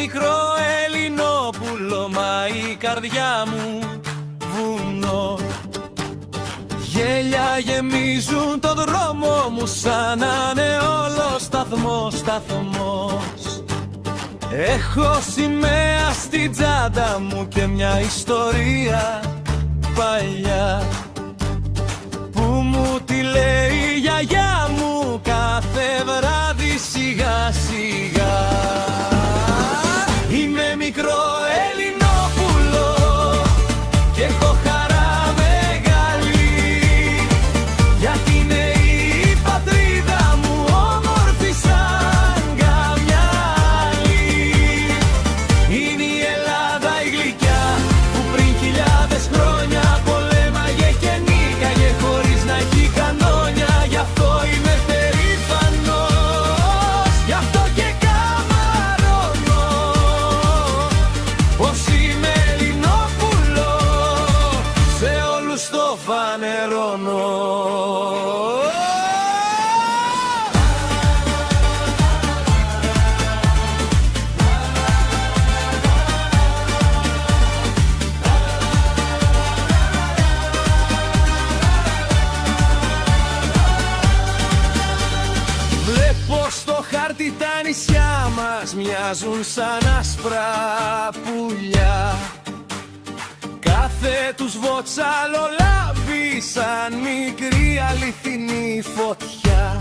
μικρό Ελληνόπουλο, μα η καρδιά μου βουνό. Γέλια γεμίζουν το δρόμο μου σαν να είναι όλο σταθμός. Έχω σημαία στην τσάντα μου και μια ιστορία παλιά που μου τη λέει η γιαγιά μου κάθε βράδυ σιγά σιγά. Είμαι μικρό Ελληνόπουλο και έχω χαρά μεγάλη, γιατί είναι η πατρίδα μου όμορφη σαν καμιά άλλη. Είναι η Ελλάδα η γλυκιά που πριν χιλιάδες χρόνια πολέμαγε και νίκαγε χωρίς να έχει κανόνια. Γι' αυτό είμαι περήφανος, γι' αυτό και καμαρώνω πως είμαι Ελληνόπουλο, σε όλους το φανερώνω. Βλέπω στο χάρτη τα νησιά μας μοιάζουν σαν άσπρα πουλιά. Κάθε τους βότσαλο λάβει σαν μικρή αληθινή φωτιά.